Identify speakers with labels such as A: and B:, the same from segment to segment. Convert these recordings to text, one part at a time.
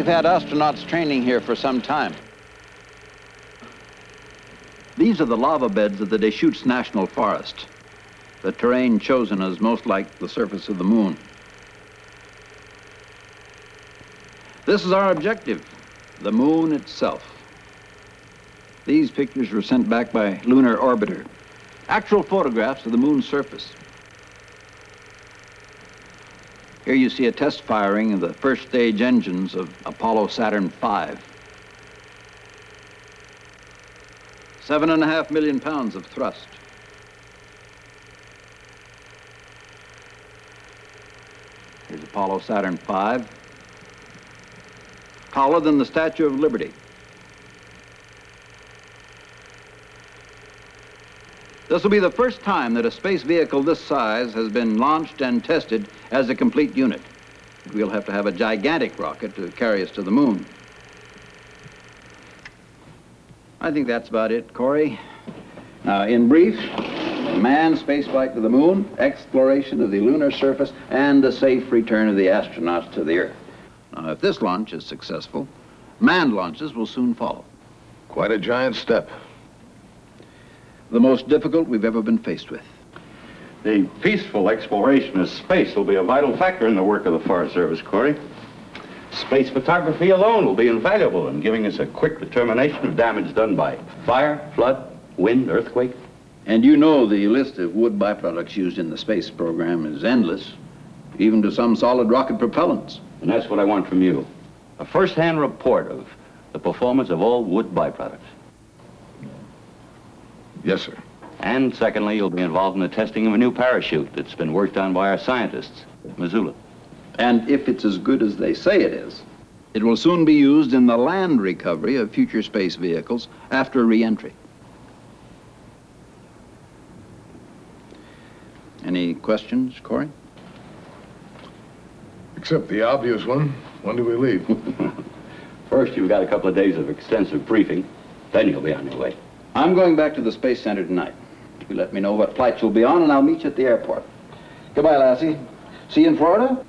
A: had astronauts training here for some time. These are the lava beds of the Deschutes National Forest, the terrain chosen as most like the surface of the moon. This is our objective, the moon itself. These pictures were sent back by Lunar Orbiter, actual photographs of the moon's surface. Here you see a test firing of the first stage engines of Apollo Saturn V. 7.5 million pounds of thrust. Here's Apollo Saturn V, taller than the Statue of Liberty. This will be the first time that a space vehicle this size has been launched and tested as a complete unit. We'll have to have a gigantic rocket to carry us to the moon. I think that's about it, Corey. Now, in brief, manned spaceflight to the moon, exploration of the lunar surface, and the safe return of the astronauts to the Earth. Now, if this launch is successful, manned launches will soon follow.
B: Quite a giant step.
A: The most difficult we've ever been faced with.
C: The peaceful exploration of space will be a vital factor in the work of the Forest Service, Corey. Space photography alone will be invaluable in giving us a quick determination of damage done by fire, flood, wind, earthquake.
A: And you know the list of wood byproducts used in the space program is endless, even to some solid rocket propellants.
C: And that's what I want from you. A first-hand report of the performance of all wood byproducts.
B: Yes, sir.
C: And secondly, you'll be involved in the testing of a new parachute that's been worked on by our scientists at Missoula.
A: And if it's as good as they say it is, it will soon be used in the land recovery of future space vehicles after re-entry. Any questions, Corey?
B: Except the obvious one. When do we leave?
C: First, you've got a couple of days of extensive briefing. Then you'll be on your way.
A: I'm going back to the Space Center tonight. You let me know what flight you'll be on, and I'll meet you at the airport. Goodbye, Lassie. See you in Florida?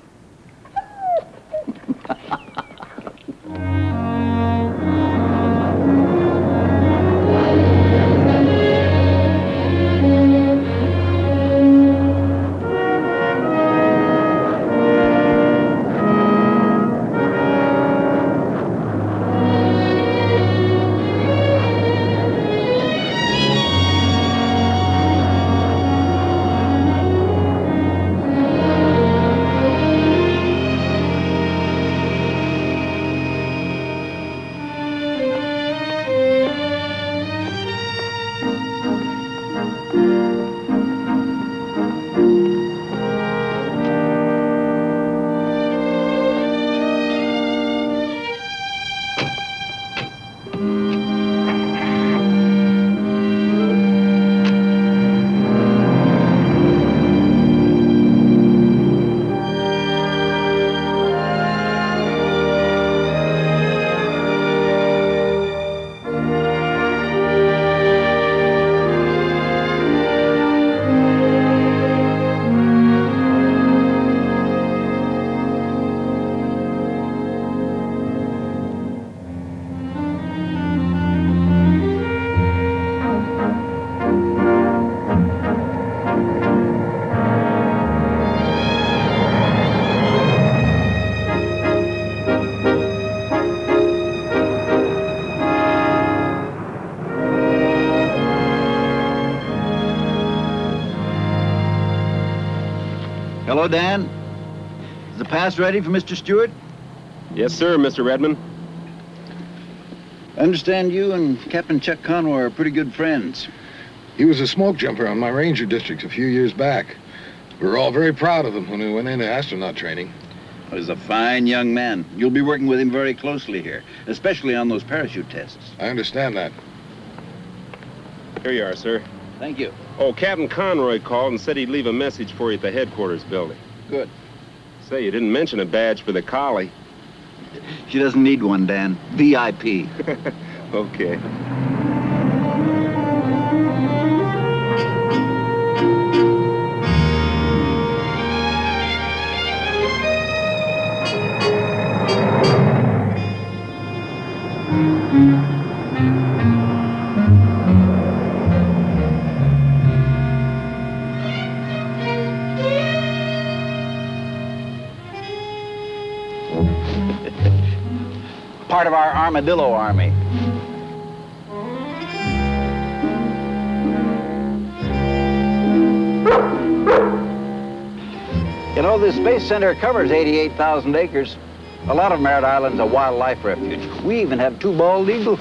A: Hello, Dan. Is the pass ready for Mr. Stewart?
D: Yes, sir, Mr. Redmond.
A: I understand you and Captain Chuck Conroy are pretty good friends.
B: He was a smoke jumper on my ranger district a few years back. We were all very proud of him when we went into astronaut training.
A: He's a fine young man. You'll be working with him very closely here, especially on those parachute tests.
B: I understand that.
D: Here you are, sir.
A: Thank you.
D: Oh, Captain Conroy called and said he'd leave a message for you at the headquarters building.
A: Good.
D: Say, you didn't mention a badge for the collie.
A: She doesn't need one, Dan. VIP.
D: Okay.
A: part of our armadillo army. You know, the Space Center covers 88,000 acres. A lot of Merritt Island's a wildlife refuge. We even have 2 bald eagles.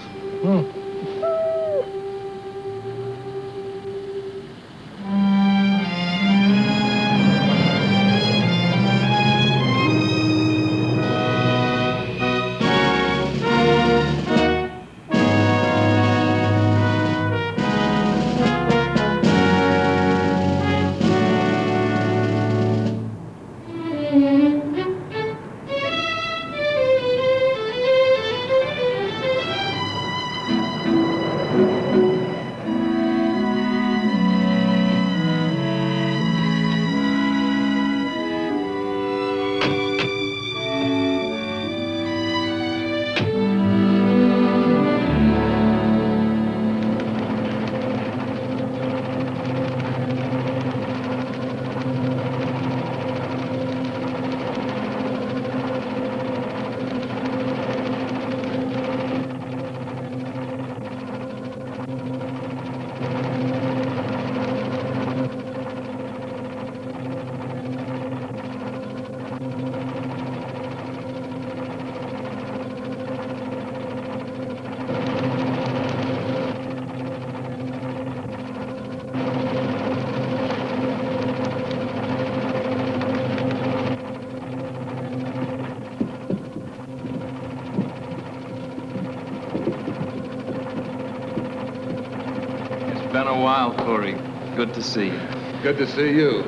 E: Been a while, Corey. Good to see you.
B: Good to see you.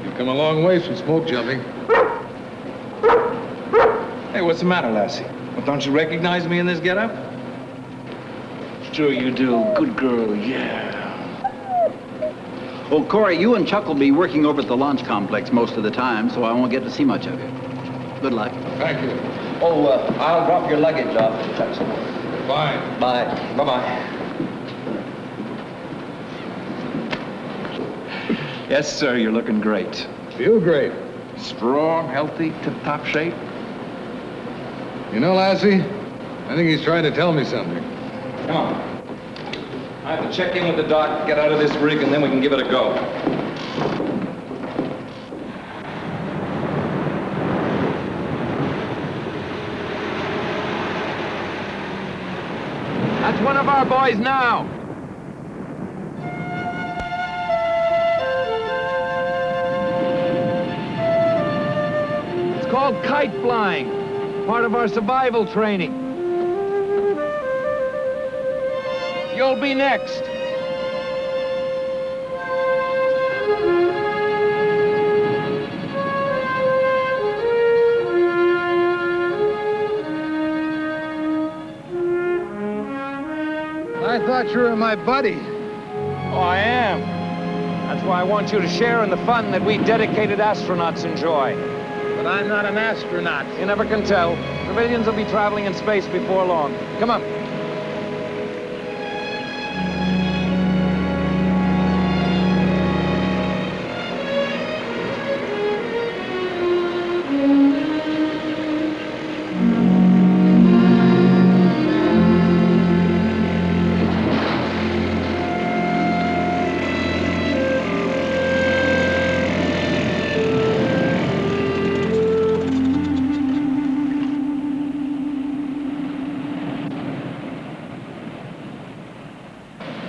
B: You've come a long way from smoke jumping.
E: Hey, what's the matter, Lassie? Well, don't you recognize me in this getup? Sure you do. Good girl, yeah.
A: Well, Corey, you and Chuck will be working over at the launch complex most of the time, so I won't get to see much of you. Good luck.
B: Thank you.
F: Oh, I'll drop your luggage off at Chuck's.
B: Fine.
F: Bye. Bye-bye.
E: Yes, sir, you're looking great.
B: Feel great.
E: Strong, healthy, tip-top shape.
B: You know, Lassie, I think he's trying to tell me something.
E: Come on. I have to check in with the doc, get out of this rig, and then we can give it a go. That's one of our boys now. It's called kite flying, part of our survival training. You'll be next.
B: I thought you were my buddy.
E: Oh, I am. That's why I want you to share in the fun that we dedicated astronauts enjoy.
B: But I'm not an astronaut.
E: You never can tell. Civilians will be traveling in space before long. Come on.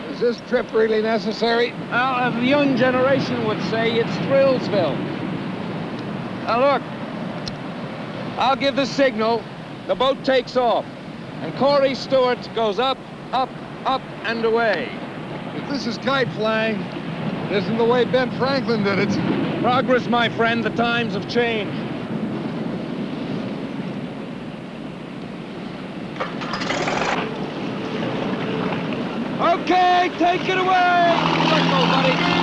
B: Is this trip really necessary?
E: Well, as the young generation would say, it's Thrillsville. Now look, I'll give the signal, the boat takes off, and Corey Stewart goes up, up, up, and away.
B: If this is kite flying, it isn't the way Ben Franklin did it.
E: Progress, my friend, the times have changed. Okay, take it away! Let's go, buddy.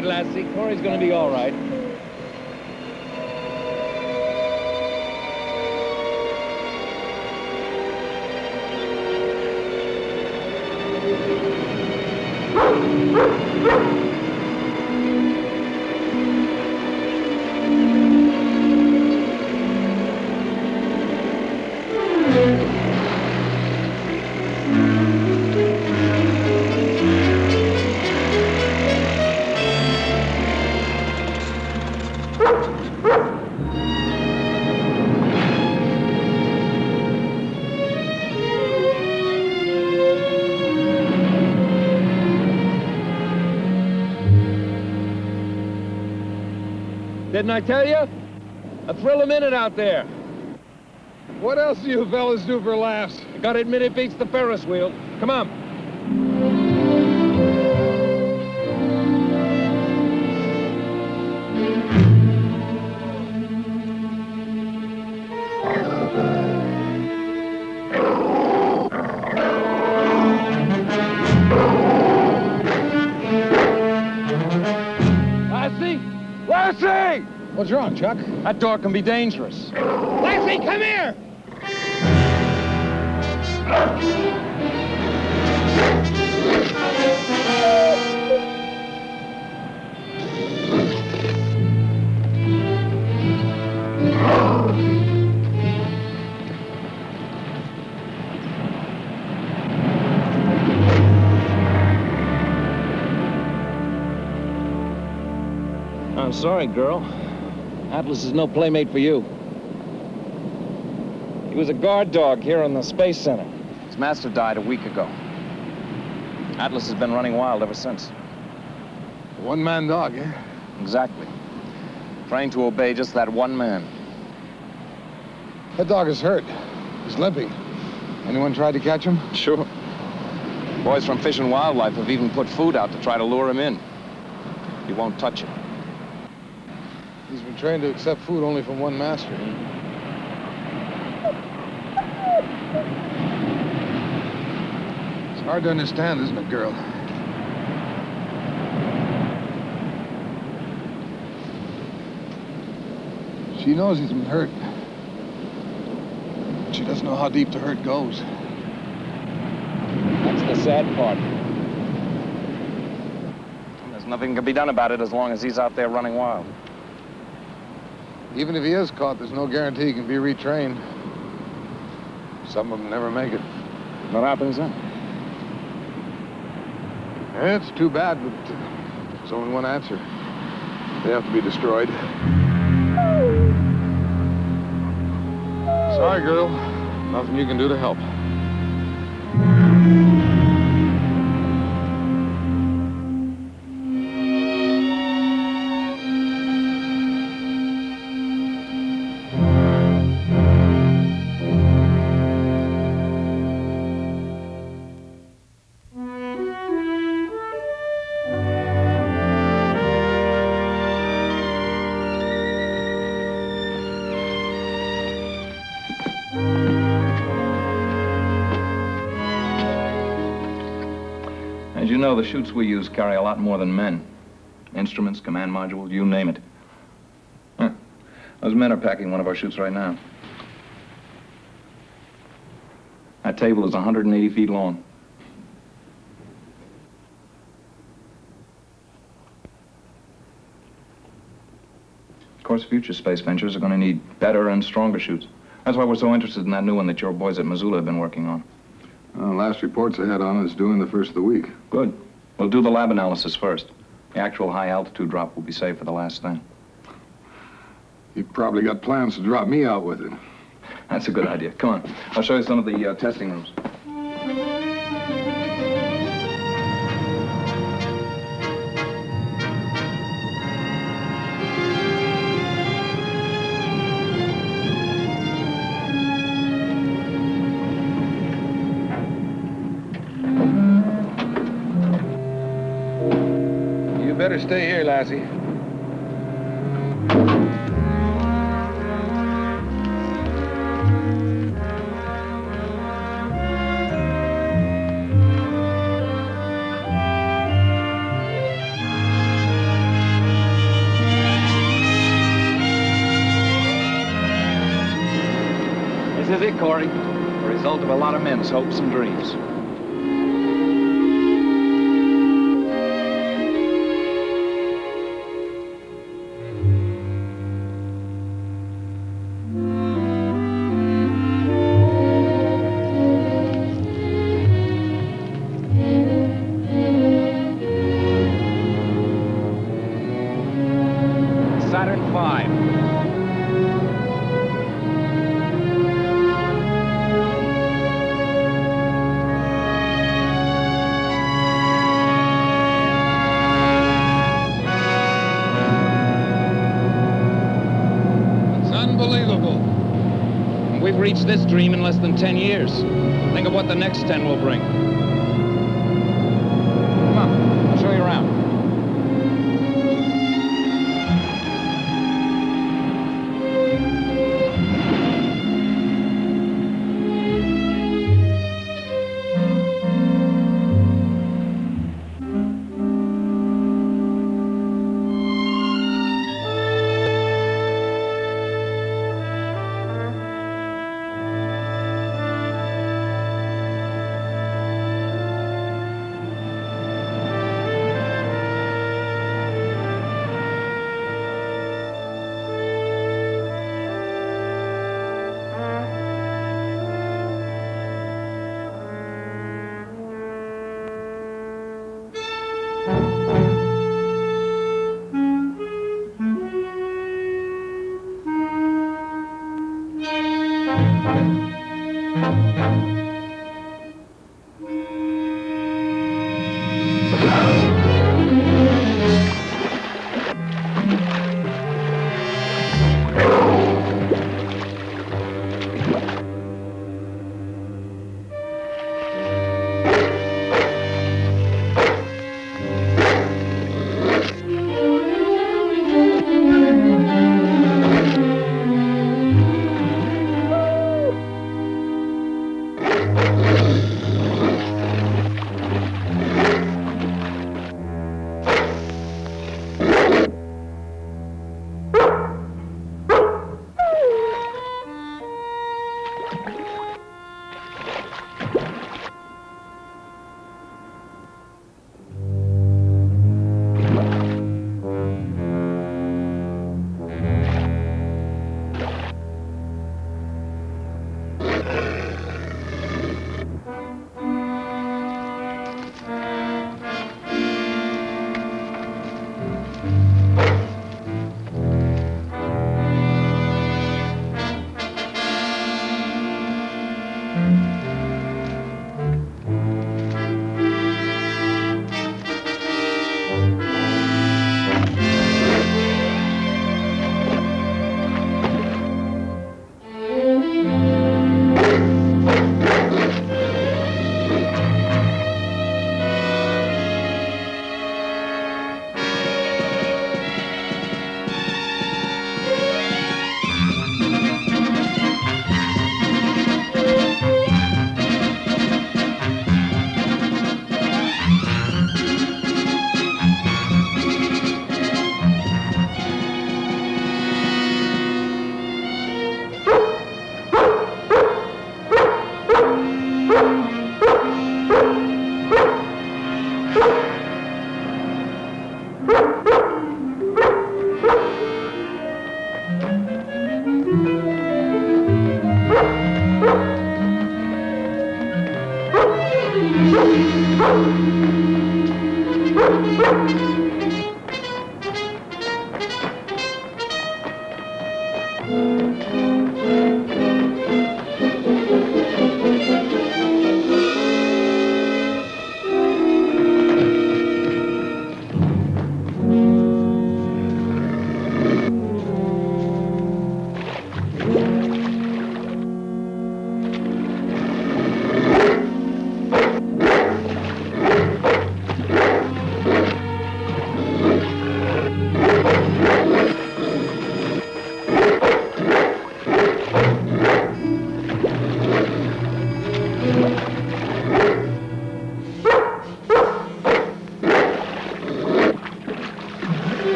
E: right, Lassie. Corey's gonna be all right. Didn't I tell you? A thrill a minute out there.
B: What else do you fellas do for laughs?
E: I gotta admit it beats the Ferris wheel. Come on. Lassie? Lassie!
B: What's wrong, Chuck?
E: That door can be dangerous. Lassie, come here! I'm sorry, girl. Atlas is no playmate for you. He was a guard dog here in the Space Center. His master died a week ago. Atlas has been running wild ever since.
B: One-man dog, eh?
E: Exactly. Trained to obey just that one man.
B: That dog is hurt. He's limping. Anyone tried to catch him?
E: Sure. Boys from Fish and Wildlife have even put food out to try to lure him in. He won't touch it.
B: He's been trained to accept food only from one master. It's hard to understand, isn't it, girl? She knows he's been hurt. But she doesn't know how deep the hurt goes.
E: That's the sad part. There's nothing can be done about it as long as he's out there running wild.
B: Even if he is caught, there's no guarantee he can be retrained. Some of them never make it.
E: What happens then?
B: It's too bad, but there's only one answer. They have to be destroyed. Sorry, girl. Nothing you can do to help.
A: As you know, the chutes we use carry a lot more than men. Instruments, command modules, you name it. Huh. Those men are packing one of our chutes right now. That table is 180 feet long. Of course, future space ventures are going to need better and stronger chutes. That's why we're so interested in that new one that your boys at Missoula have been working on.
B: Last reports I had on it is due in the first of the week.
A: Good. We'll do the lab analysis first. The actual high-altitude drop will be saved for the last thing.
B: You probably got plans to drop me out with it.
A: That's a good idea. Come on. I'll show you some of the testing rooms.
B: You better stay here, Lassie.
E: Corey. The result of a lot of men's hopes and dreams. Saturn V.
B: It's unbelievable.
E: We've reached this dream in less than 10 years. Think of what the next 10 will bring. Come on, I'll show you around.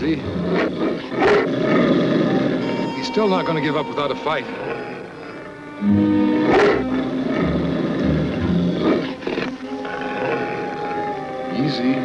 B: See? He's still not going to give up without a fight. Easy.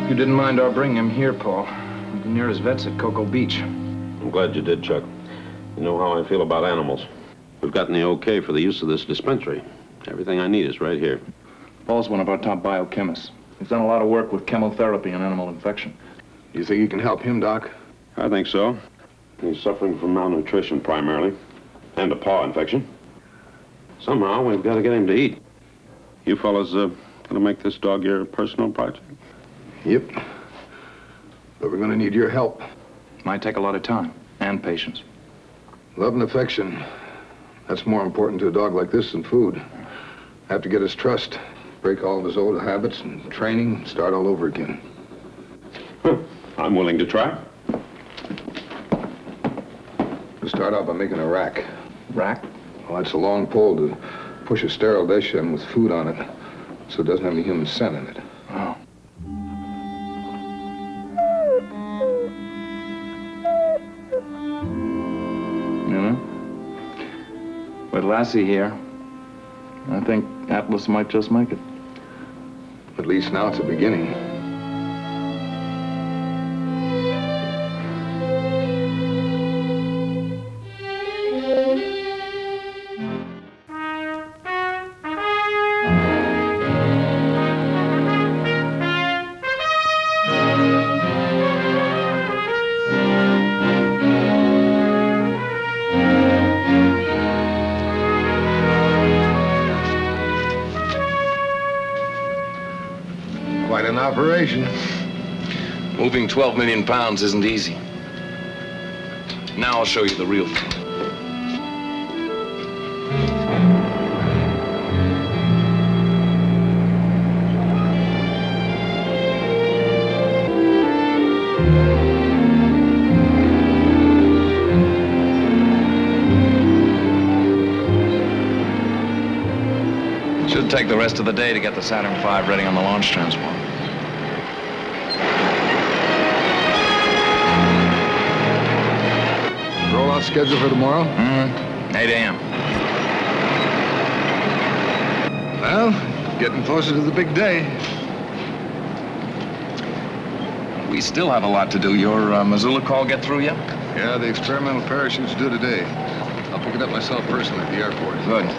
E: You didn't mind our bringing him here, Paul. The nearest vet's at Cocoa Beach.
D: I'm glad you did, Chuck. You know how I feel about animals. We've gotten the okay for the use of this dispensary. Everything I need is right here.
G: Paul's one of our top biochemists. He's done a lot of work with chemotherapy and animal infection.
B: You think you can help him, Doc?
D: I think so. He's suffering from malnutrition primarily, and a paw infection. Somehow, we've got to get him to eat. You fellas gonna make this dog your personal project?
B: Yep. But we're gonna need your help.
E: Might take a lot of time and patience.
B: Love and affection. That's more important to a dog like this than food. Have to get his trust, break all of his old habits and training, start all over again.
D: I'm willing to try.
B: We'll start out by making a rack.
E: Rack?
B: Well, that's a long pole to push a sterile dish in with food on it, so it doesn't have any human scent in it.
E: Oh. You know, with Lassie here, I think Atlas might just make it.
B: At least now it's a beginning. Quite an operation.
E: Moving 12 million pounds isn't easy. Now I'll show you the real thing. Should take the rest of the day to get the Saturn V ready on the launch transport.
B: Rollout schedule for tomorrow?
E: 8 a.m.
B: Well, getting closer to the big day.
E: We still have a lot to do. Your Missoula call get through yet?
B: Yeah, the experimental parachute's due today. I'll pick it up myself personally at the airport.
E: Good.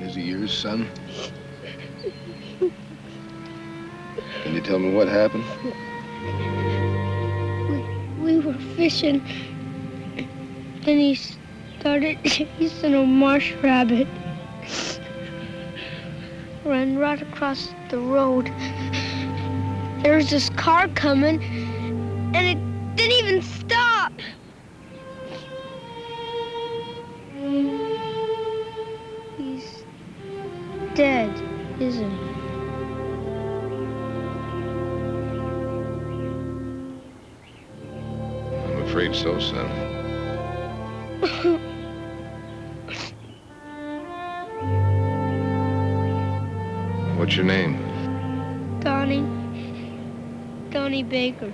B: Is he yours, son? Can you tell me what happened?
H: We were fishing, and he started chasing a marsh rabbit. Ran right across the road. there was this car coming, and it didn't even stop. He's dead, isn't he?
B: I'm afraid so, son. What's your name?
H: Donnie Baker.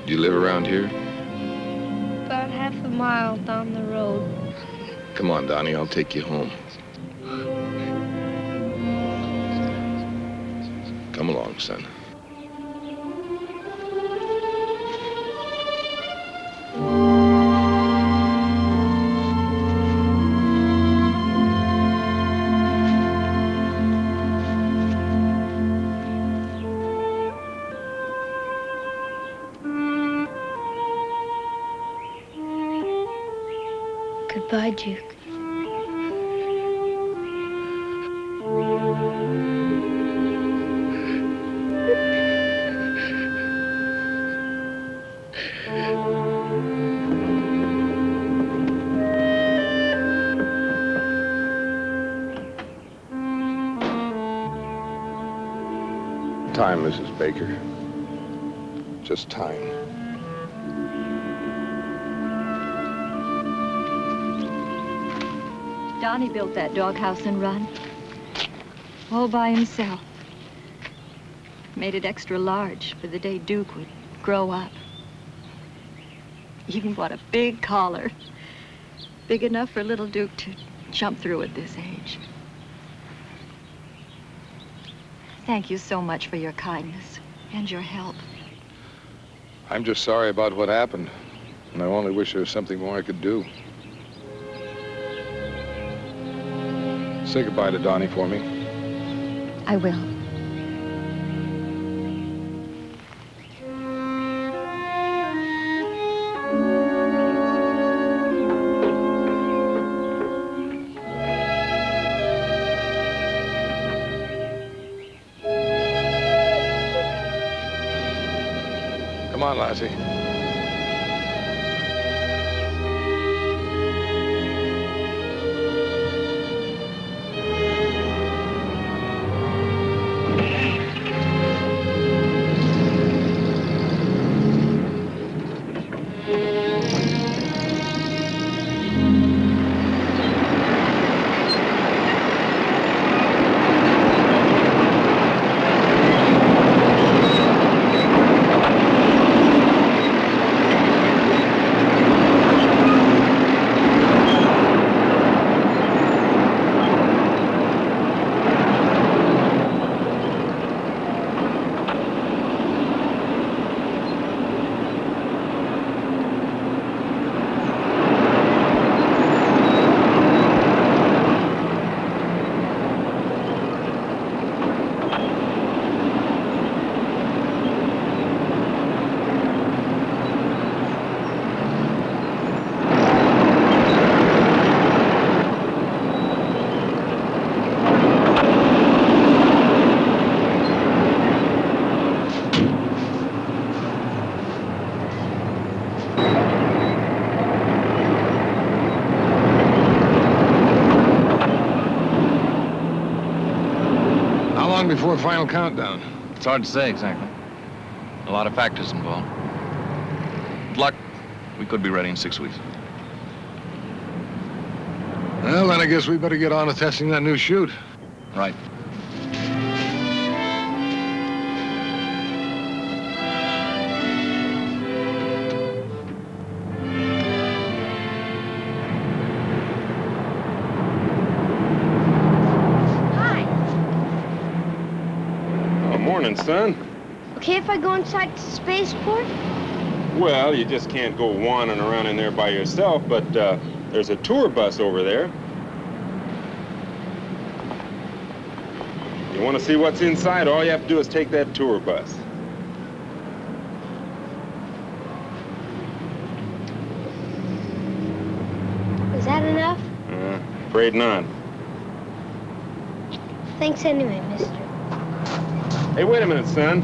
B: Do you live around here?
H: About half a mile down the road.
B: Come on, Donnie, I'll take you home. Come along, son.
H: Goodbye, Duke.
B: Time, Mrs. Baker. Just time.
I: Donnie built that doghouse and run. All by himself. Made it extra large for the day Duke would grow up. Even bought a big collar. Big enough for little Duke to jump through at this age. Thank you so much for your kindness and your help.
B: I'm just sorry about what happened, and I only wish there was something more I could do. Say goodbye to Donnie for me.
I: I will.
B: Come on, Lassie. Before the final countdown.
G: It's hard to say exactly. A lot of factors involved. With luck, we could be ready in 6 weeks.
B: Well, then I guess we better get on to testing that new chute.
G: Right.
D: Morning, son.
H: Okay if I go inside the spaceport?
D: Well, you just can't go wandering around in there by yourself, but there's a tour bus over there. You want to see what's inside, all you have to do is take that tour bus.
H: Is that enough?
D: Afraid not.
H: Thanks anyway, mister.
J: Hey, wait a minute, son.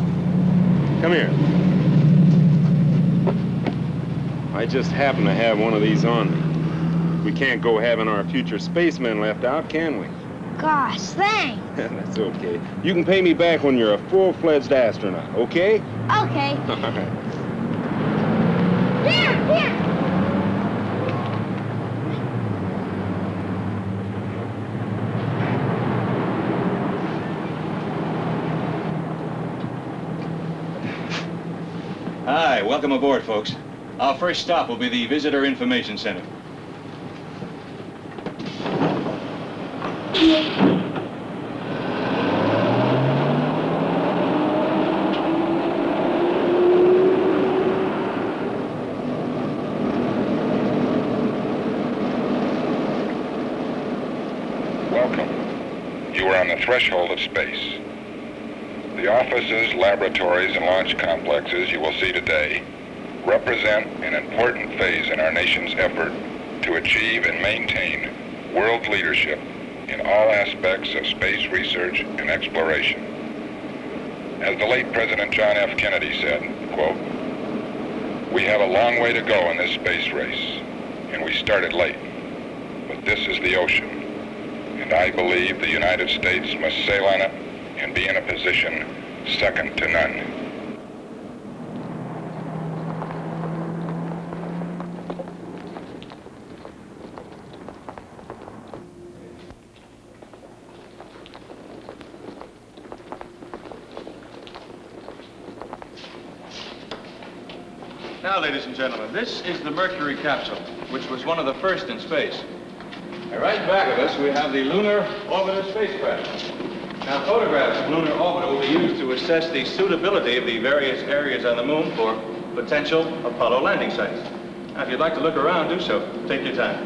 J: Come here. I just happen to have one of these on me. We can't go having our future spacemen left out, can we?
H: Gosh, thanks.
J: That's okay. You can pay me back when you're a full-fledged astronaut, okay?
H: Okay.
J: All right.
H: Here!
G: Hi, welcome aboard, folks. Our first stop will be the Visitor Information Center.
K: Welcome. You are on the threshold of space. The offices, laboratories, and launch complexes you will see today represent an important phase in our nation's effort to achieve and maintain world leadership in all aspects of space research and exploration. As the late President John F. Kennedy said, quote, "We have a long way to go in this space race, and we started late, but this is the ocean, and I believe the United States must sail on it and be in a position second to none."
G: Now, ladies and gentlemen, this is the Mercury capsule, which was one of the first in space. And right back of us, we have the Lunar Orbiter spacecraft. Now, photographs of lunar orbiter will be used to assess the suitability of the various areas on the moon for potential Apollo landing sites. Now, if you'd like to look around, do so. Take your time.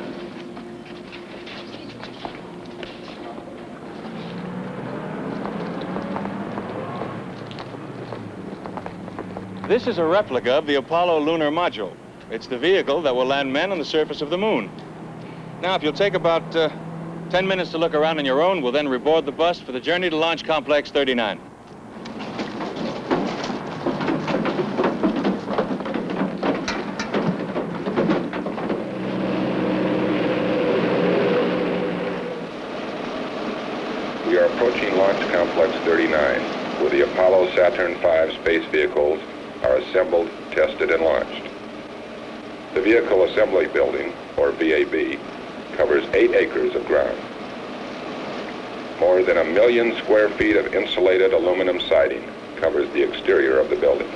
G: This is a replica of the Apollo lunar module. It's the vehicle that will land men on the surface of the moon. Now, if you'll take about 10 minutes to look around on your own, we'll then reboard the bus for the journey to Launch Complex 39.
K: We are approaching Launch Complex 39, where the Apollo Saturn V space vehicles are assembled, tested, and launched. The Vehicle Assembly Building, or VAB, covers 8 acres of ground. More than 1 million square feet of insulated aluminum siding covers the exterior of the building.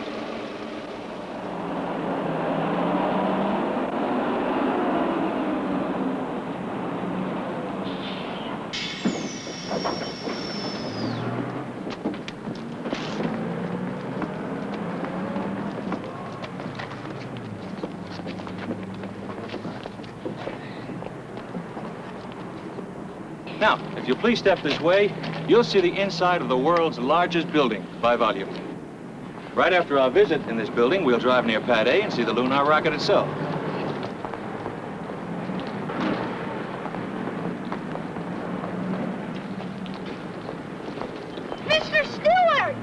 G: Now, if you'll please step this way, you'll see the inside of the world's largest building by volume. Right after our visit in this building, we'll drive near Pad A and see the lunar rocket itself.
H: Mr. Stewart!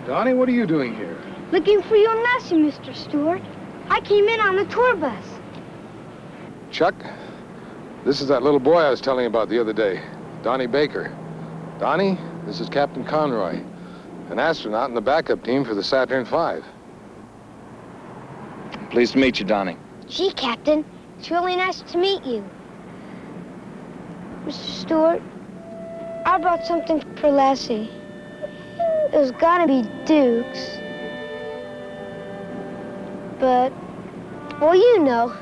B: Donnie, what are you doing here?
H: Looking for you and Lassie, Mr. Stewart. I came in on the tour bus.
B: Chuck, this is that little boy I was telling you about the other day, Donnie Baker. Donnie, this is Captain Conroy, an astronaut in the backup team for the Saturn V.
E: Pleased to meet you, Donnie.
H: Gee, Captain, it's really nice to meet you. Mr. Stewart, I brought something for Lassie. It was gonna be Duke's. But, well, you know.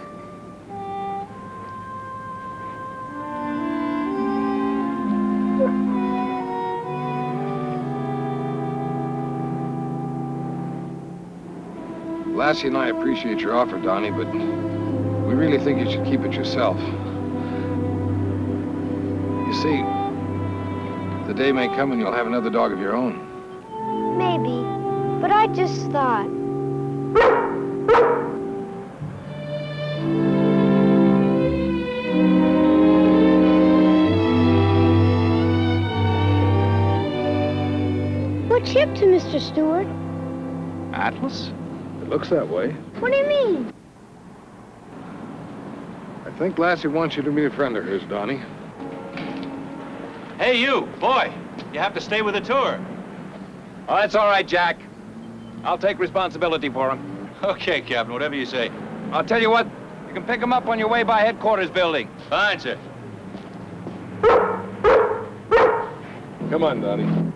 B: Lassie and I appreciate your offer, Donnie, but we really think you should keep it yourself. You see, the day may come when you'll have another dog of your own.
H: Maybe, but I just thought. ship to Mr. Stewart.
B: Atlas? It looks that way.
H: What do you mean?
B: I think Lassie wants you to be a friend of hers, Donnie.
G: Hey, you, boy. You have to stay with the tour.
E: Oh, that's all right, Jack. I'll take responsibility for him.
G: Okay, Captain, whatever you say.
E: I'll tell you what, you can pick him up on your way by headquarters building.
G: Fine, sir.
B: Come on, Donnie.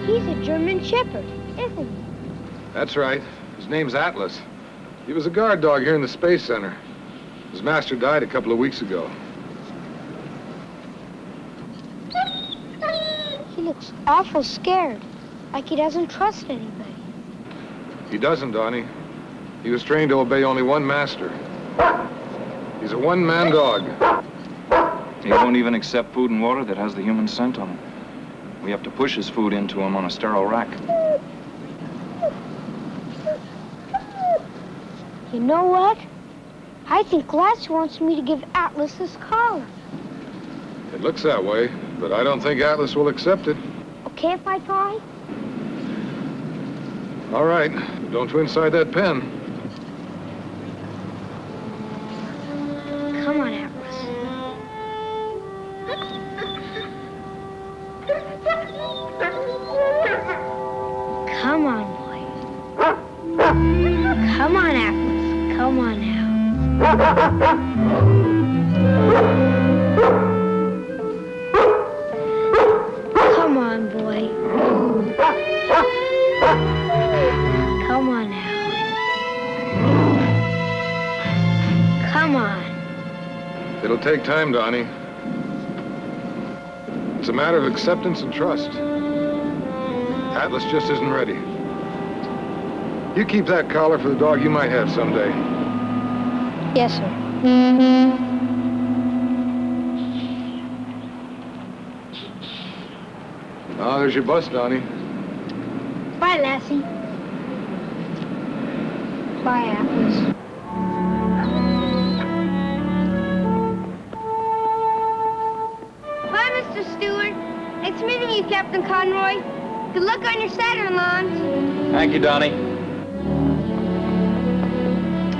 H: He's a German Shepherd, isn't he?
B: That's right. His name's Atlas. He was a guard dog here in the Space Center. His master died a couple of weeks ago.
H: He looks awful scared, like he doesn't trust anybody.
B: He doesn't, Donnie. He was trained to obey only one master. He's a one-man dog.
E: He won't even accept food and water that has the human scent on it. We have to push his food into him on a sterile rack.
H: You know what? I think Lassie wants me to give Atlas his collar.
B: It looks that way, but I don't think Atlas will accept it.
H: Okay if I try?
B: All right, but don't you inside that pen.
H: Come on, Atlas. Come on, boy. Come on, Atlas. Come on now. Come on, boy. Come on now. Come on.
B: It'll take time, Donnie. It's a matter of acceptance and trust. Atlas just isn't ready. You keep that collar for the dog you might have someday.
H: Yes, sir.
B: Ah, there's your bus, Donnie.
H: Bye, Lassie. Bye, Atlas. Bye, Mr. Stewart. Nice meeting you, Captain Conroy. Good luck on your Saturn launch.
E: Thank you, Donnie.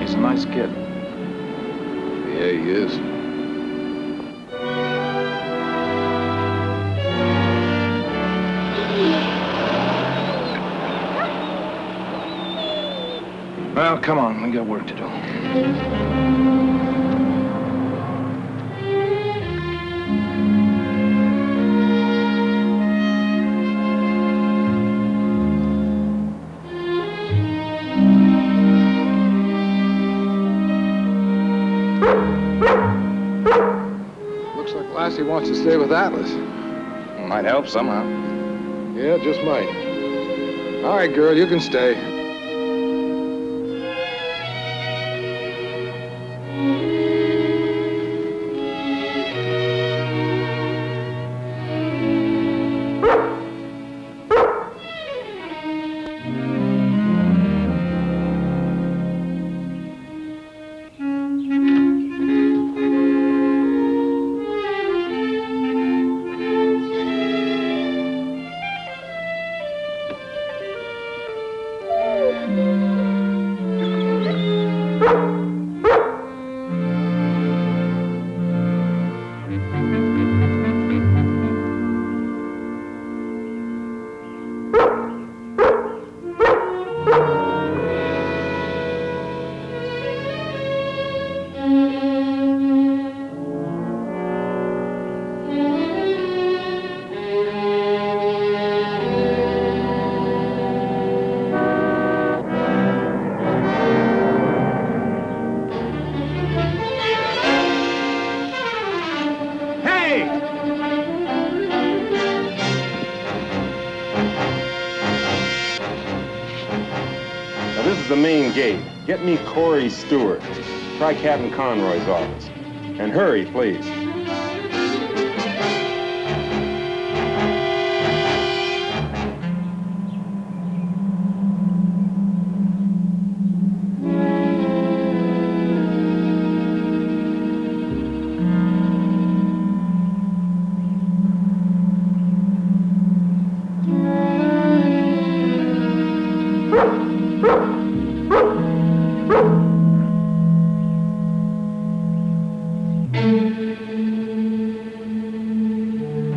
E: He's a nice kid.
B: Yeah, he is.
E: Well, come on, we got work to do.
B: Looks like Lassie wants to stay with Atlas.
E: Might help somehow.
B: Yeah, just might. All right, girl, you can stay.
J: gate. Get me Corey Stewart. Try Captain Conroy's office. And hurry, please.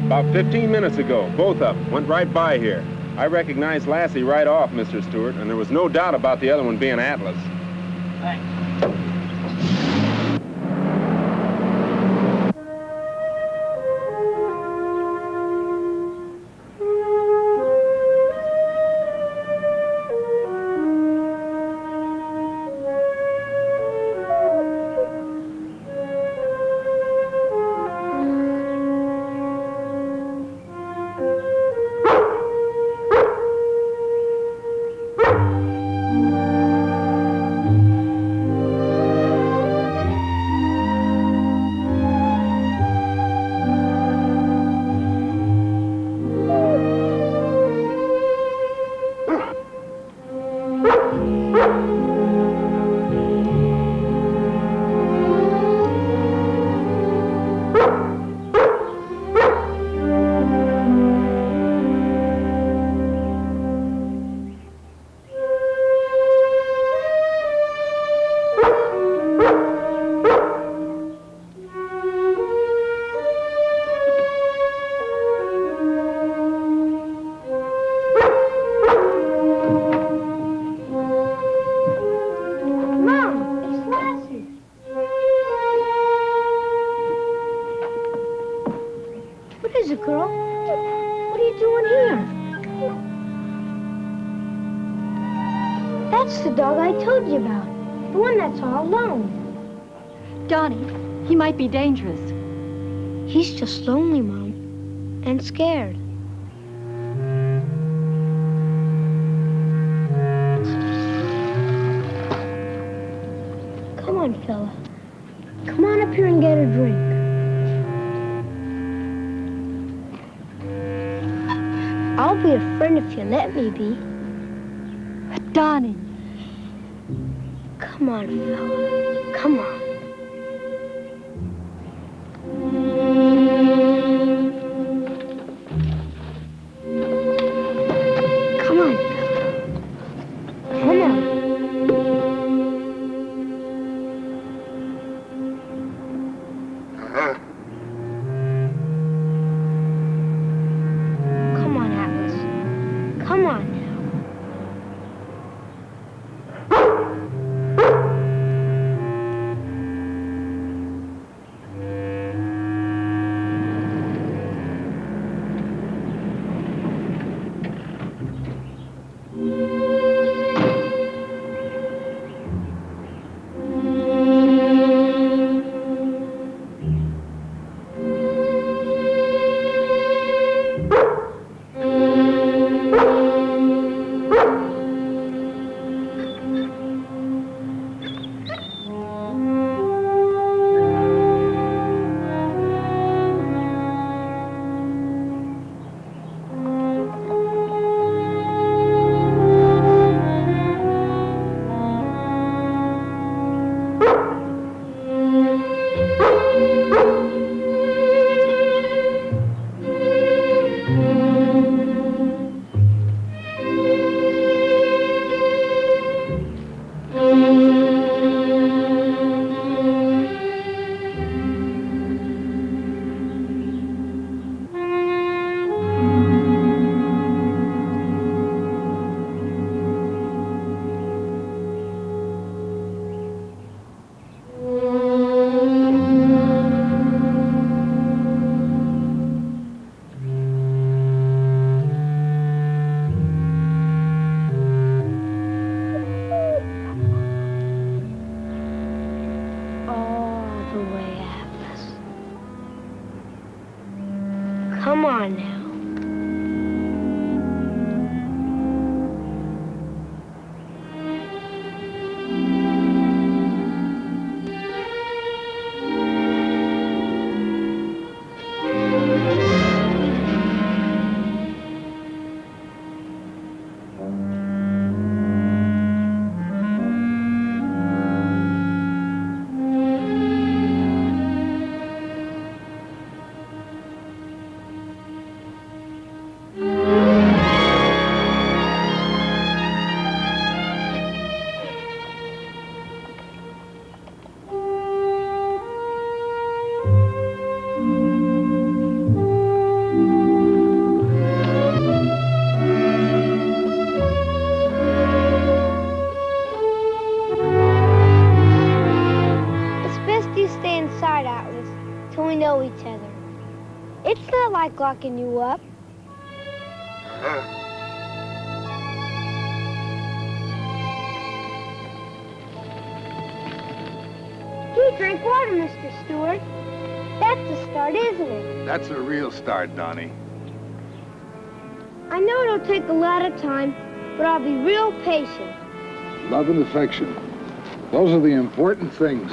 J: About 15 minutes ago, both of them went right by here. I recognized Lassie right off, Mr. Stewart, and there was no doubt about the other one being Atlas.
H: Thanks. Girl, what are you doing here? That's the dog I told you about. The one that's all alone.
I: Donnie, he might be dangerous.
H: He's just lonely, Mom, and scared. Come on, fella. Come on up here and get a drink. I'll be a friend if you let me be.
I: Donnie.
H: Come on, fella. Come on. Come on, fella. Come on. Come on now. Come on now. till we know each other. It's not like locking you up. He drank water, Mr. Stewart. That's a start, isn't it?
L: That's a real start, Donnie.
H: I know it'll take a lot of time, but I'll be real patient.
L: Love and affection. Those are the important things.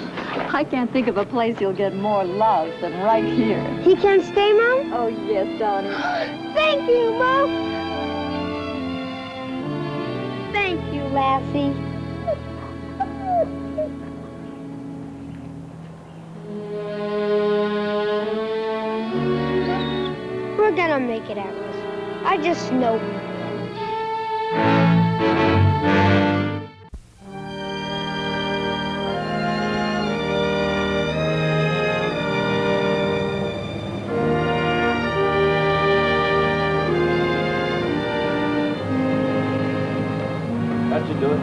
I: I can't think of a place you'll get more love than right here.
H: He can stay, Mom?
I: Oh, yes, Donnie.
H: Thank you, Mom. Thank you, Lassie. We're gonna make it, Atlas. I just know.
E: That should do it.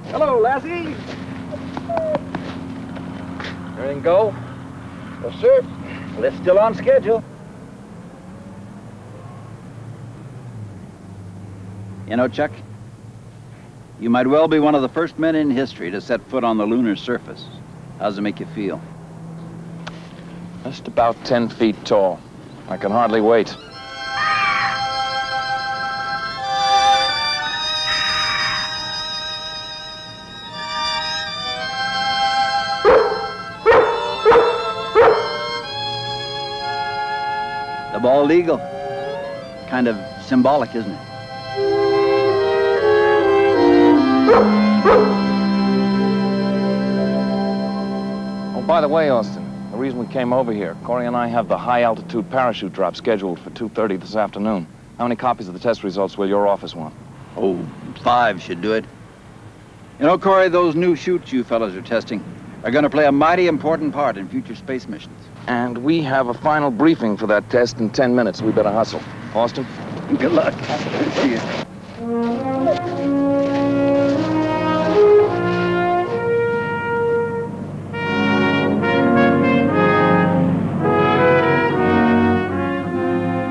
F: Hello, Lassie. Everything go?
A: Yes, sir. It's still on schedule. You know, Chuck, you might well be one of the first men in history to set foot on the lunar surface. How does it make you feel?
E: Just about 10 feet tall. I can hardly wait.
A: The bald eagle. Kind of symbolic, isn't it?
E: Oh, by the way, Austin, the reason we came over here, Corey and I have the high-altitude parachute drop scheduled for 2:30 this afternoon. How many copies of the test results will your office want?
A: Oh, 5 should do it. You know, Corey, those new chutes you fellas are testing are going to play a mighty important part in future space missions.
E: And we have a final briefing for that test in 10 minutes. We better hustle. Austin?
A: Good luck. See you.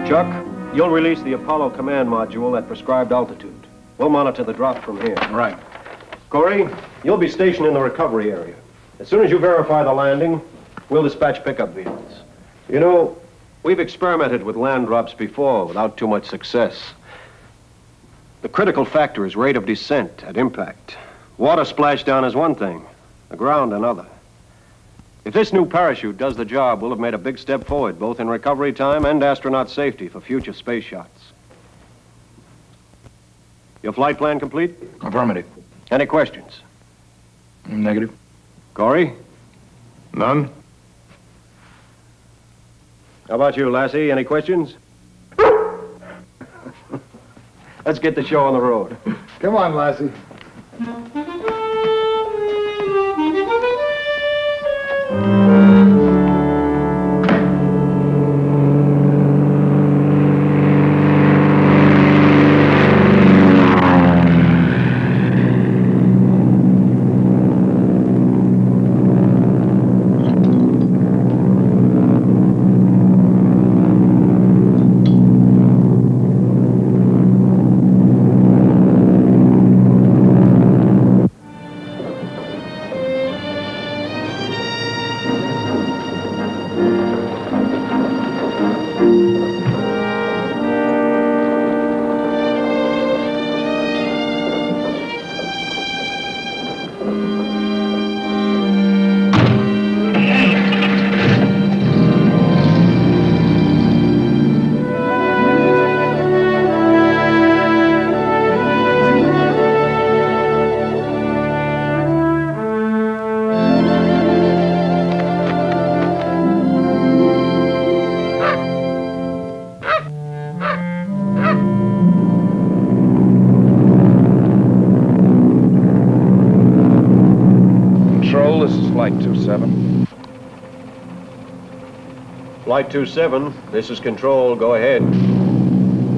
M: Chuck, you'll release the Apollo command module at prescribed altitude. We'll monitor the drop from here.
A: Right.
M: Corey, you'll be stationed in the recovery area. As soon as you verify the landing, we'll dispatch pickup vehicles. You know, we've experimented with land drops before without too much success. The critical factor is rate of descent at impact. Water splashdown is one thing, the ground another. If this new parachute does the job, we'll have made a big step forward, both in recovery time and astronaut safety for future space shots. Your flight plan complete?
B: Affirmative.
M: Any questions?
B: Negative.
M: Corey?
B: None.
M: How about you, Lassie? Any questions? Let's get the show on the road.
L: Come on, Lassie.
E: Flight 27.
M: Flight 27, this is Control. Go ahead.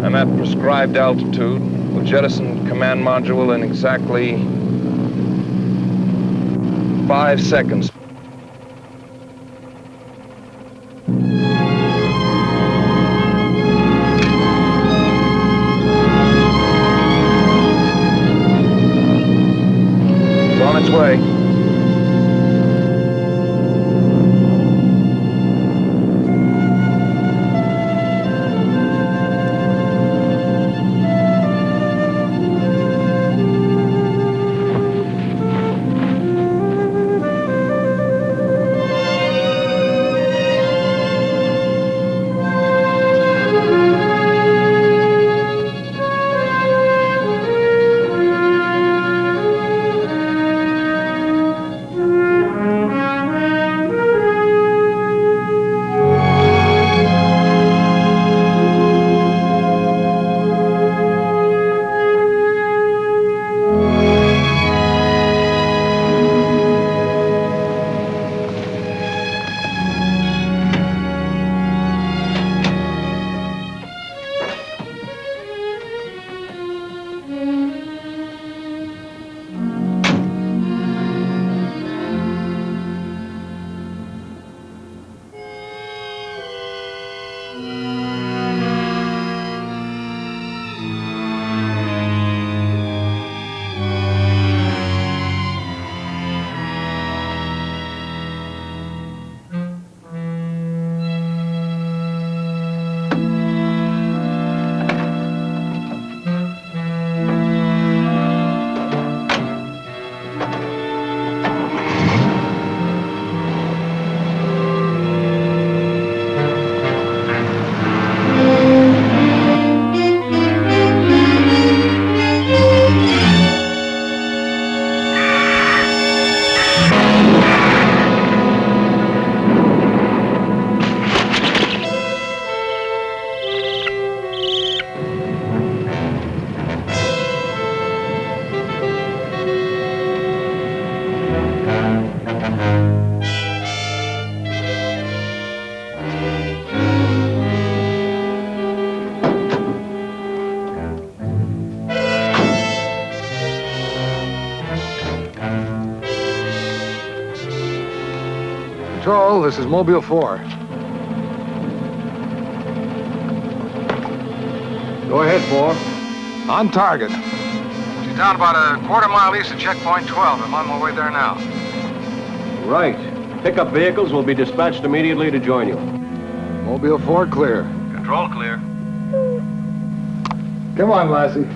E: and at prescribed altitude, will jettison command module in exactly 5 seconds. It's on its way.
L: Control, this is Mobile 4.
M: Go ahead, 4.
L: On target.
E: She's down about a quarter mile east of checkpoint 12. I'm on my way there now.
M: Right. Pickup vehicles will be dispatched immediately to join you.
L: Mobile 4 clear.
E: Control clear.
L: Come on, Lassie.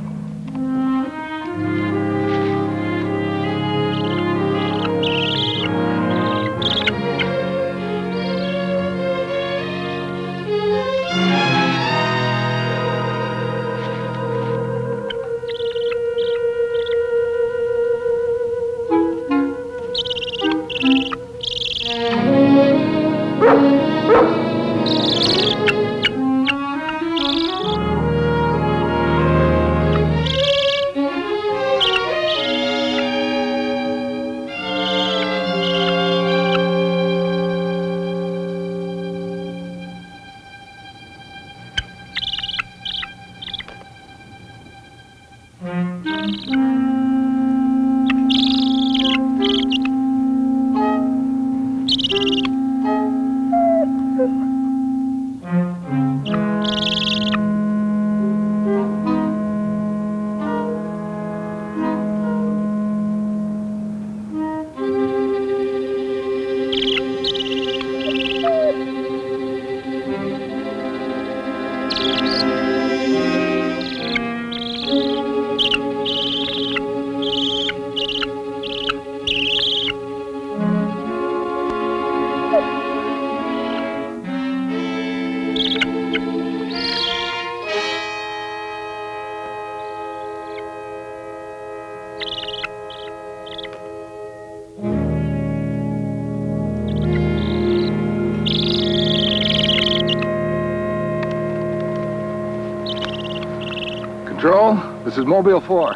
L: Control, this is Mobile 4.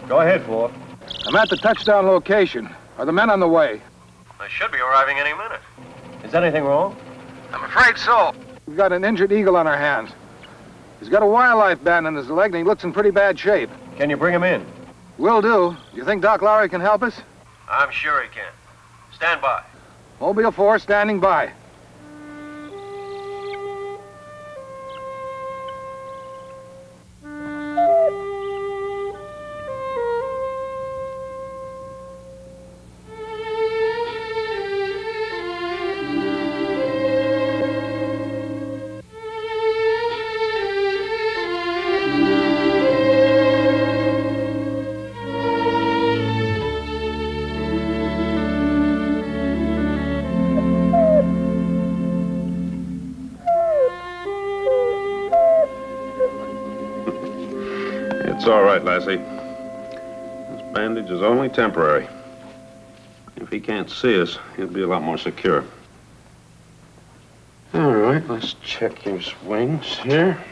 M: Go ahead, 4.
L: I'm at the touchdown location. Are the men on the way?
N: They should be arriving any minute.
M: Is anything wrong?
E: I'm afraid so.
L: We've got an injured eagle on our hands. He's got a wildlife band in his leg, and he looks in pretty bad shape.
M: Can you bring him in?
L: Will do. You think Doc Lowry can help us?
M: I'm sure he can. Stand by.
L: Mobile 4 standing by.
D: It's all right, Lassie. This bandage is only temporary. If he can't see us, he'll be a lot more secure. All right, let's check his wings here.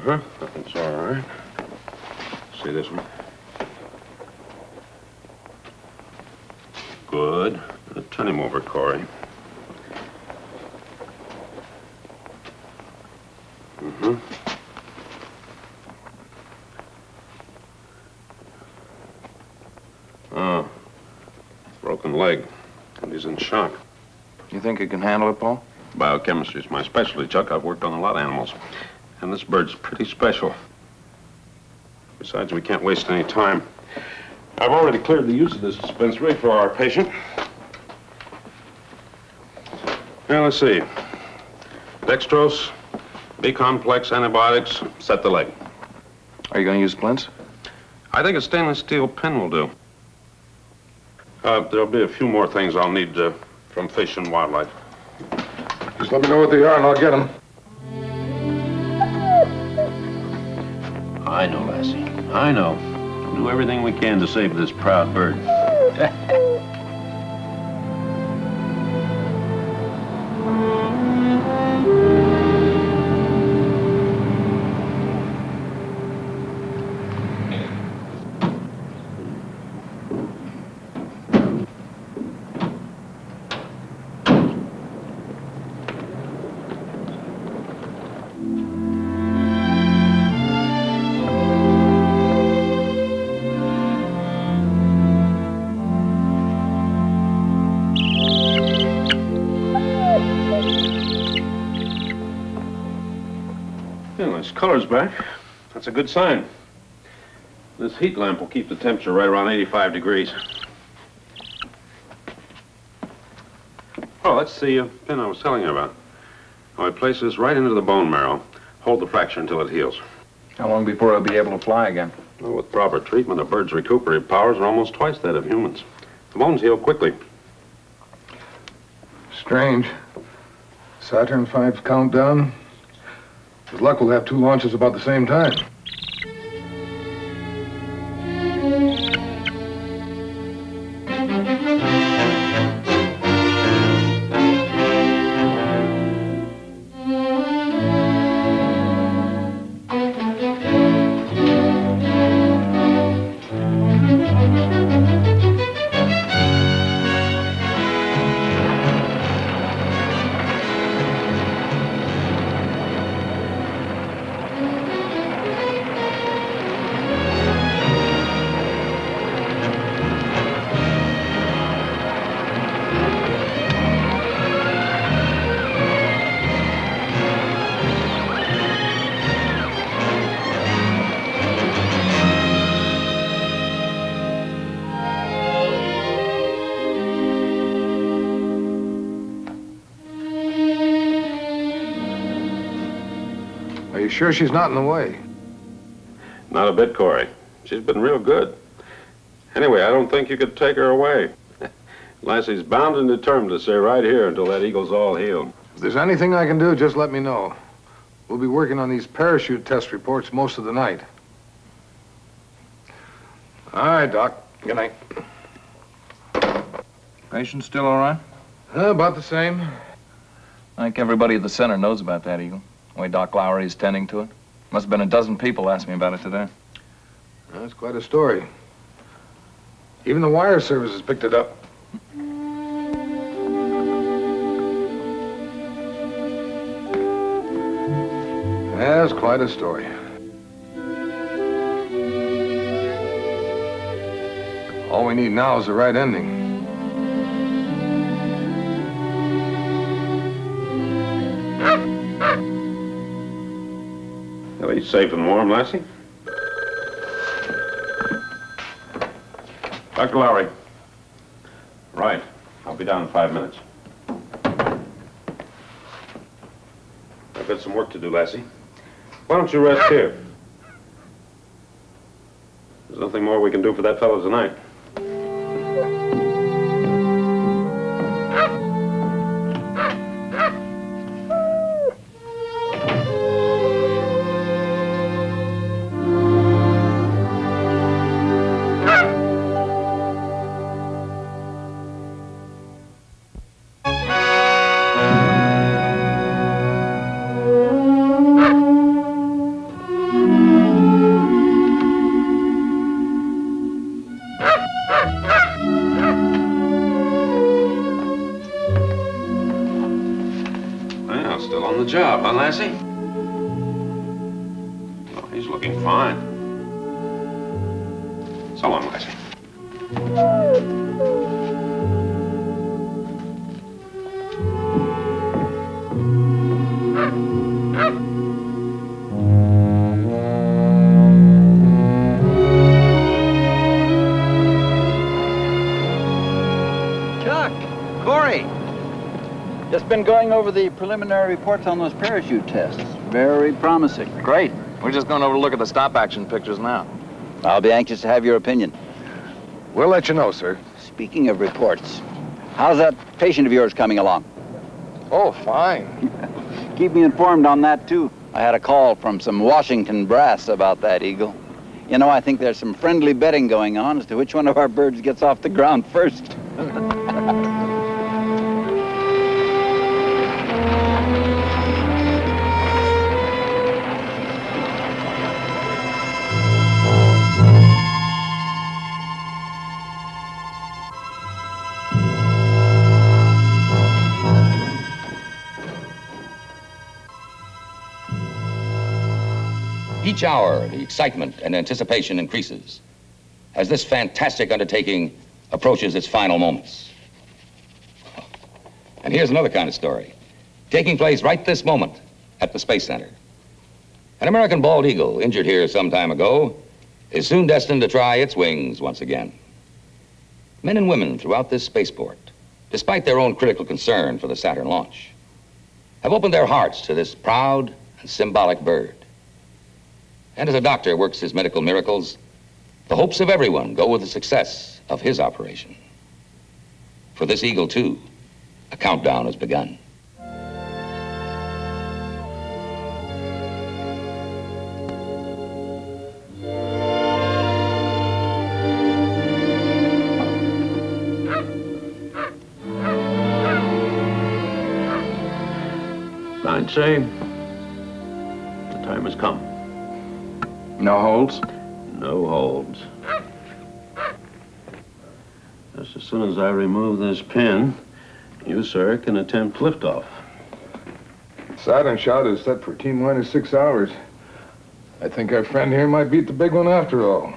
D: Nothing's all right. See this one? Good. Now turn him over, Corey. Oh, broken leg, and he's in shock.
G: You think you can handle it, Paul?
D: Biochemistry is my specialty, Chuck. I've worked on a lot of animals, and this bird's pretty special. Besides, we can't waste any time. I've already cleared the use of this dispensary for our patient. Now, let's see. Dextrose, B-complex antibiotics, set the leg.
G: Are you going to use splints?
D: I think a stainless steel pen will do. There'll be a few more things I'll need from Fish and Wildlife.
L: Just let me know what they are and I'll get them.
D: I know, Lassie. I know. We'll do everything we can to save this proud bird. Color's back. That's a good sign. This heat lamp will keep the temperature right around 85 degrees. Oh, that's the pin I was telling you about. I place this right into the bone marrow. Hold the fracture until it heals.
G: How long before he'll be able to fly again?
D: Well, with proper treatment, a bird's recuperative powers are almost twice that of humans. The bones heal quickly.
L: Strange. Saturn V's countdown. With luck, we'll have 2 launches about the same time. Are you sure she's not in the way?
D: Not a bit, Corey. She's been real good. Anyway, I don't think you could take her away. Lassie's bound and determined to stay right here until that eagle's all healed.
L: If there's anything I can do, just let me know. We'll be working on these parachute test reports most of the night. All right, Doc. Good night.
G: Patient still all right?
L: About the same.
G: I think everybody at the center knows about that eagle. The way Doc Lowry is tending to it. Must have been a dozen people asked me about it today.
L: That's quite a story. Even the wire service has picked it up. That's quite a story. All we need now is the right ending.
D: Are you safe and warm, Lassie? Dr. Lowry. Right. I'll be down in 5 minutes. I've got some work to do, Lassie. Why don't you rest here? There's nothing more we can do for that fellow tonight. Well, still on the job, huh, Lassie? Oh, he's looking fine. So long, Lassie.
A: Chuck, Corey. Just been going over the preliminary reports on those parachute tests. Very promising.
E: Great. We're just going over to look at the stop-action pictures now.
A: I'll be anxious to have your opinion.
L: We'll let you know, sir.
A: Speaking of reports, how's that patient of yours coming along?
E: Oh, fine.
A: Keep me informed on that, too. I had a call from some Washington brass about that eagle. You know, I think there's some friendly betting going on as to which one of our birds gets off the ground first.
N: Each hour, the excitement and anticipation increases as this fantastic undertaking approaches its final moments. And here's another kind of story, taking place right this moment at the Space Center. An American bald eagle, injured here some time ago, is soon destined to try its wings once again. Men and women throughout this spaceport, despite their own critical concern for the Saturn launch, have opened their hearts to this proud and symbolic bird. And as a doctor works his medical miracles, the hopes of everyone go with the success of his operation. For this eagle, too, a countdown has begun.
D: I'd say the time has come.
L: No holds?
D: No holds. Just as soon as I remove this pin, you, sir, can attempt liftoff.
L: Saturn shot is set for T-minus 6 hours. I think our friend here might beat the big one after all.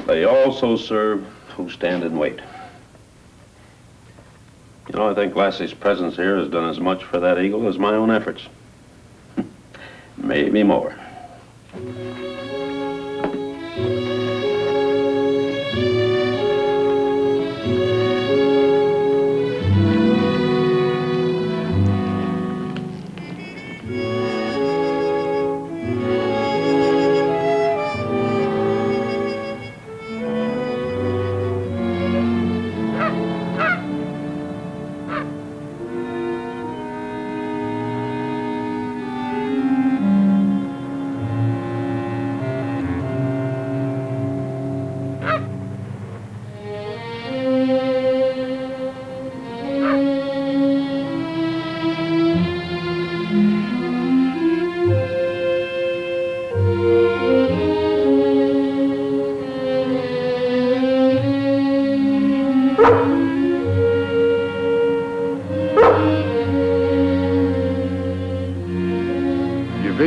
D: They also serve who stand and wait. You know, I think Lassie's presence here has done as much for that eagle as my own efforts. Maybe more.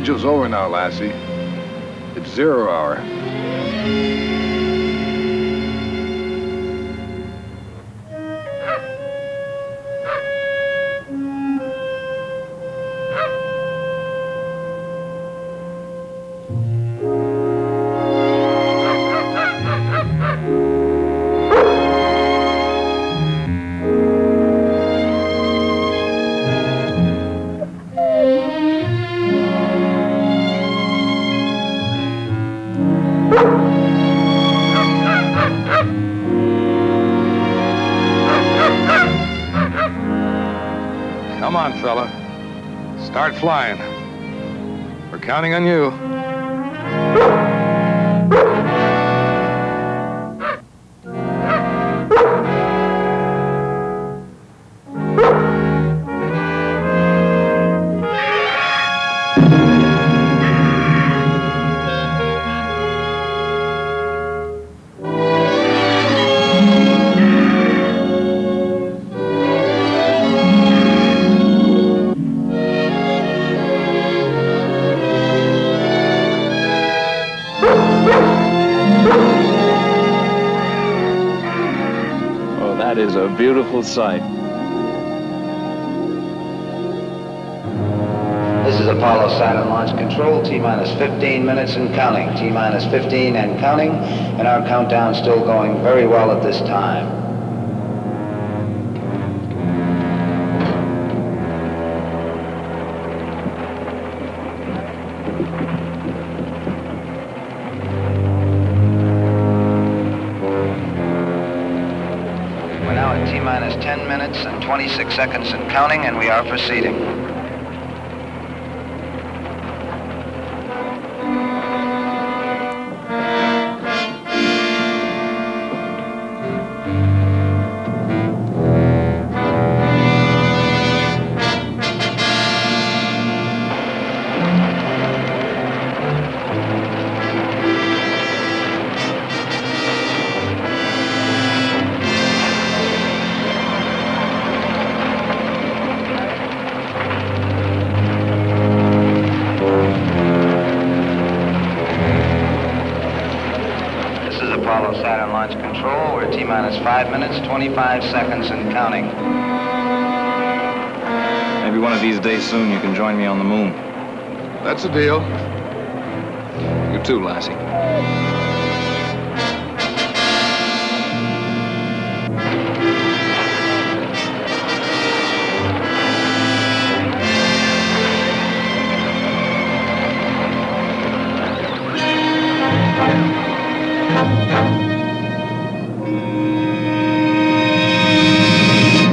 L: vigil's over now, Lassie. It's 0 hour.
B: Come on, fella. Start flying. We're counting on you.
F: That is a beautiful sight.
A: This is Apollo Saturn Launch Control, T-minus 15 minutes and counting. T-minus 15 and counting, and our countdown still going very well at this time. We're now at T-minus 10 minutes and 26 seconds and counting, and we are proceeding. Apollo Saturn Launch Control. We're T-minus 5 minutes, 25 seconds and counting.
G: Maybe one of these days soon you can join me on the moon.
B: That's a deal.
G: You too, Lassie.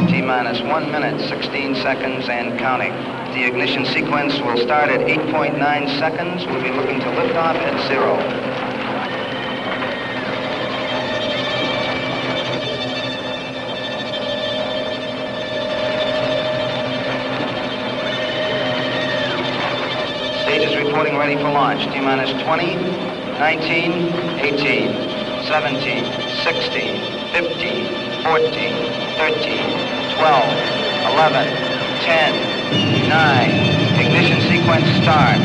A: T-minus 1 minute, 16 seconds and counting. The ignition sequence will start at 8.9 seconds. We'll be looking to lift off at 0. Stage is reporting ready for launch. T-minus 20, 19, 18, 17, 16, 15, 14, 13, 12, 11, 10, 9. Ignition sequence start.